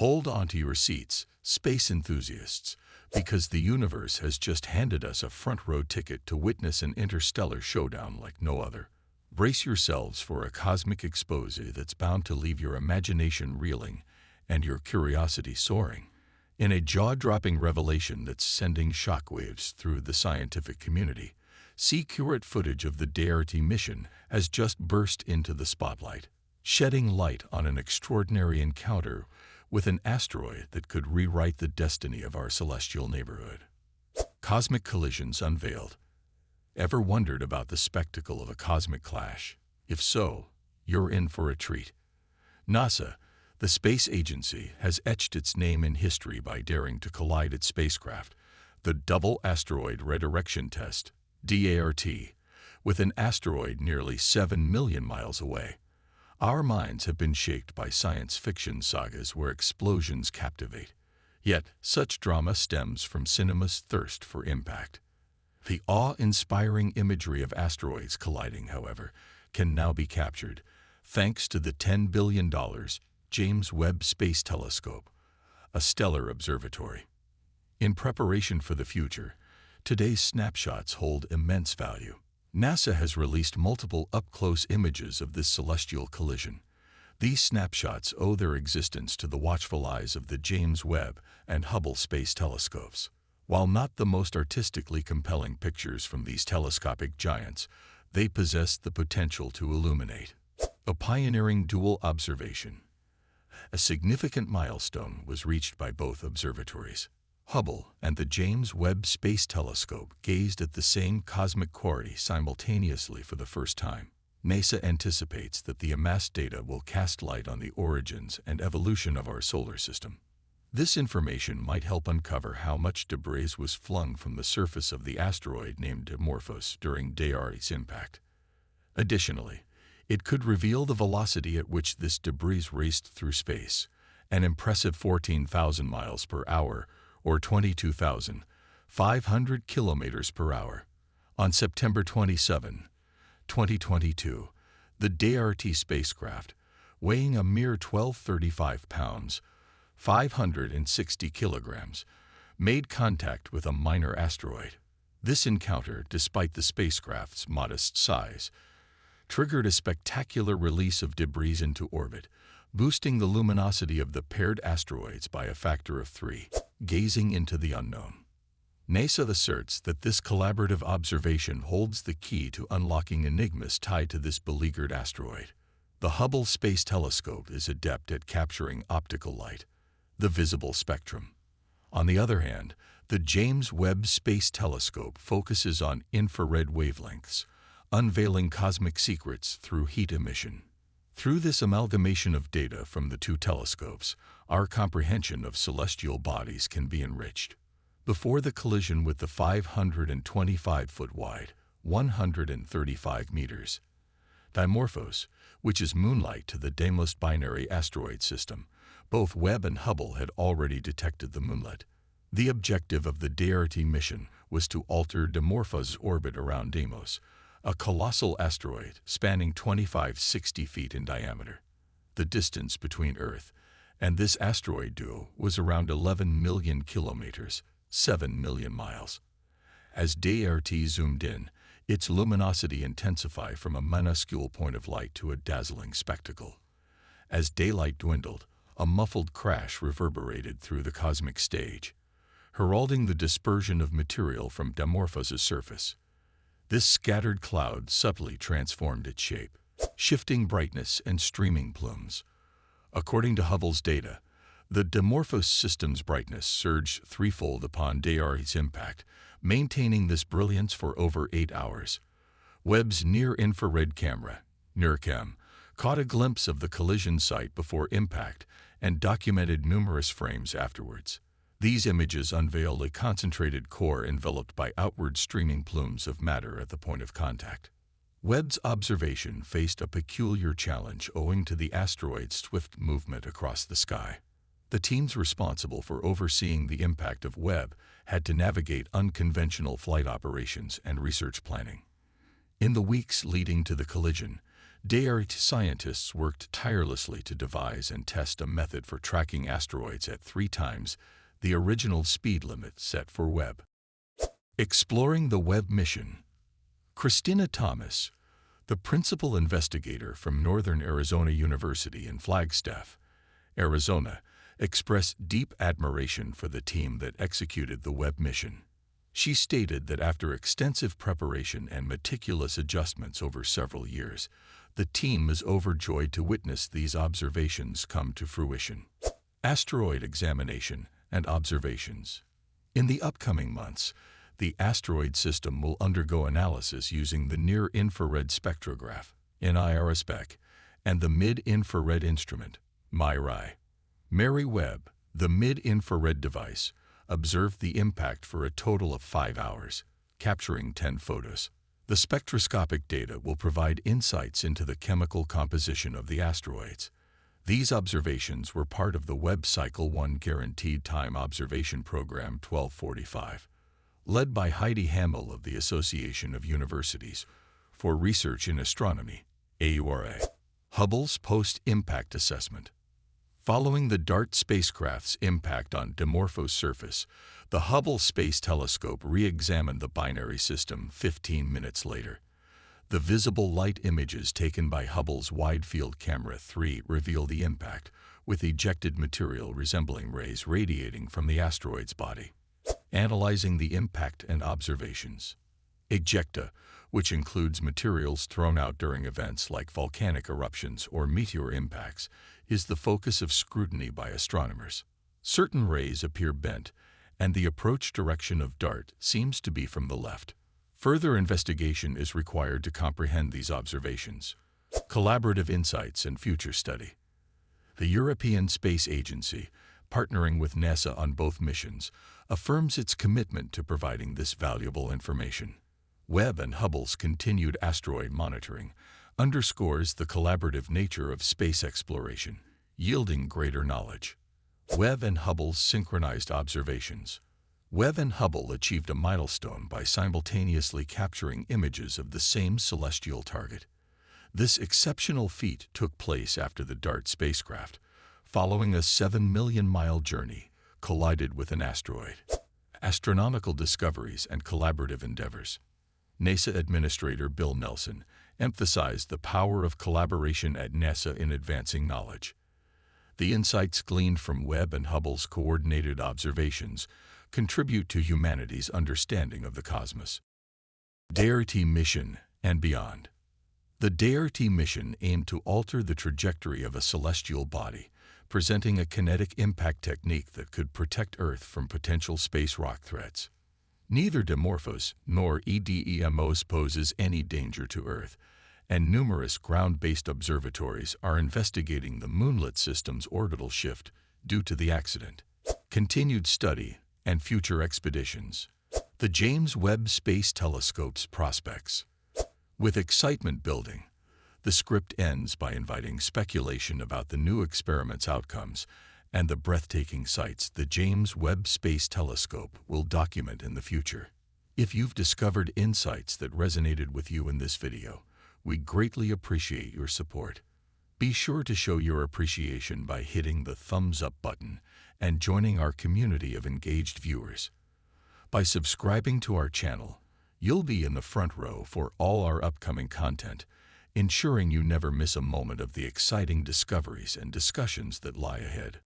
Hold onto your seats, space enthusiasts, because the universe has just handed us a front-row ticket to witness an interstellar showdown like no other. Brace yourselves for a cosmic expose that's bound to leave your imagination reeling and your curiosity soaring. In a jaw-dropping revelation that's sending shockwaves through the scientific community, secret footage of the DART mission has just burst into the spotlight, shedding light on an extraordinary encounter with an asteroid that could rewrite the destiny of our celestial neighborhood. Cosmic collisions unveiled. Ever wondered about the spectacle of a cosmic clash? If so, you're in for a treat. NASA, the space agency, has etched its name in history by daring to collide its spacecraft, the Double Asteroid Redirection Test, DART, with an asteroid nearly 7 million miles away. Our minds have been shaped by science fiction sagas where explosions captivate. Yet, such drama stems from cinema's thirst for impact. The awe-inspiring imagery of asteroids colliding, however, can now be captured, thanks to the $10 billion James Webb Space Telescope, a stellar observatory. In preparation for the future, today's snapshots hold immense value. NASA has released multiple up-close images of this celestial collision. These snapshots owe their existence to the watchful eyes of the James Webb and Hubble space telescopes. While not the most artistically compelling pictures from these telescopic giants, they possess the potential to illuminate. A pioneering dual observation. A significant milestone was reached by both observatories. Hubble and the James Webb Space Telescope gazed at the same cosmic quarry simultaneously for the first time. NASA anticipates that the amassed data will cast light on the origins and evolution of our solar system. This information might help uncover how much debris was flung from the surface of the asteroid named Dimorphos during DART's impact. Additionally, it could reveal the velocity at which this debris raced through space, an impressive 14,000 miles per hour, or 22,500 kilometers per hour. On September 27, 2022, the DART spacecraft, weighing a mere 1,235 pounds, 560 kilograms, made contact with a minor asteroid. This encounter, despite the spacecraft's modest size, triggered a spectacular release of debris into orbit, boosting the luminosity of the paired asteroids by a factor of 3. Gazing into the unknown. NASA asserts that this collaborative observation holds the key to unlocking enigmas tied to this beleaguered asteroid. The Hubble Space Telescope is adept at capturing optical light, the visible spectrum. On the other hand, the James Webb Space Telescope focuses on infrared wavelengths, unveiling cosmic secrets through heat emission. Through this amalgamation of data from the two telescopes, our comprehension of celestial bodies can be enriched. Before the collision with the 525-foot wide, 135 meters, Dimorphos, which is moonlight to the Deimos binary asteroid system, both Webb and Hubble had already detected the moonlet. The objective of the DART mission was to alter Dimorphos' orbit around Deimos, a colossal asteroid spanning 2,560 feet in diameter. The distance between Earth and this asteroid duo was around 11 million kilometers, 7 million miles. As DART zoomed in, its luminosity intensified from a minuscule point of light to a dazzling spectacle. As daylight dwindled, a muffled crash reverberated through the cosmic stage, heralding the dispersion of material from Dimorphos' surface. This scattered cloud subtly transformed its shape, shifting brightness and streaming plumes. According to Hubble's data, the Dimorphos system's brightness surged threefold upon DART's impact, maintaining this brilliance for over 8 hours. Webb's near-infrared camera, NIRCam, caught a glimpse of the collision site before impact and documented numerous frames afterwards. These images unveiled a concentrated core enveloped by outward streaming plumes of matter at the point of contact. Webb's observation faced a peculiar challenge owing to the asteroid's swift movement across the sky. The teams responsible for overseeing the impact of Webb had to navigate unconventional flight operations and research planning. In the weeks leading to the collision, DART scientists worked tirelessly to devise and test a method for tracking asteroids at 3 times the original speed limit set for Webb. Exploring the Webb mission. Christina Thomas, the principal investigator from Northern Arizona University in Flagstaff, Arizona, expressed deep admiration for the team that executed the Webb mission. She stated that after extensive preparation and meticulous adjustments over several years, the team is overjoyed to witness these observations come to fruition. Asteroid examination and observations. In the upcoming months, the asteroid system will undergo analysis using the near-infrared spectrograph, NIRSpec, and the mid-infrared instrument, MIRI. Mary Webb, the mid-infrared device, observed the impact for a total of 5 hours, capturing 10 photos. The spectroscopic data will provide insights into the chemical composition of the asteroids. These observations were part of the Webb Cycle 1 Guaranteed Time Observation Program 1245, led by Heidi Hamill of the Association of Universities for Research in Astronomy, AURA. Hubble's Post-Impact Assessment. Following the DART spacecraft's impact on Dimorphos surface, the Hubble Space Telescope re-examined the binary system 15 minutes later. The visible light images taken by Hubble's Wide-Field Camera 3 reveal the impact, with ejected material resembling rays radiating from the asteroid's body. Analyzing the impact and observations. Ejecta, which includes materials thrown out during events like volcanic eruptions or meteor impacts, is the focus of scrutiny by astronomers. Certain rays appear bent, and the approach direction of DART seems to be from the left. Further investigation is required to comprehend these observations. Collaborative insights and future study. The European Space Agency, partnering with NASA on both missions, affirms its commitment to providing this valuable information. Webb and Hubble's continued asteroid monitoring underscores the collaborative nature of space exploration, yielding greater knowledge. Webb and Hubble's synchronized observations. Webb and Hubble achieved a milestone by simultaneously capturing images of the same celestial target. This exceptional feat took place after the DART spacecraft, following a 7 million-mile journey, collided with an asteroid. Astronomical discoveries and collaborative endeavors. NASA Administrator Bill Nelson emphasized the power of collaboration at NASA in advancing knowledge. The insights gleaned from Webb and Hubble's coordinated observations contribute to humanity's understanding of the cosmos. DART mission and beyond. The DART mission aimed to alter the trajectory of a celestial body, presenting a kinetic impact technique that could protect Earth from potential space rock threats. Neither Dimorphos nor EDEMOS poses any danger to Earth, and numerous ground-based observatories are investigating the moonlet system's orbital shift due to the accident. Continued study and future expeditions. The James Webb Space Telescope's prospects. With excitement building, the script ends by inviting speculation about the new experiment's outcomes and the breathtaking sights the James Webb Space Telescope will document in the future. If you've discovered insights that resonated with you in this video, we greatly appreciate your support. Be sure to show your appreciation by hitting the thumbs up button and joining our community of engaged viewers. By subscribing to our channel, you'll be in the front row for all our upcoming content, ensuring you never miss a moment of the exciting discoveries and discussions that lie ahead.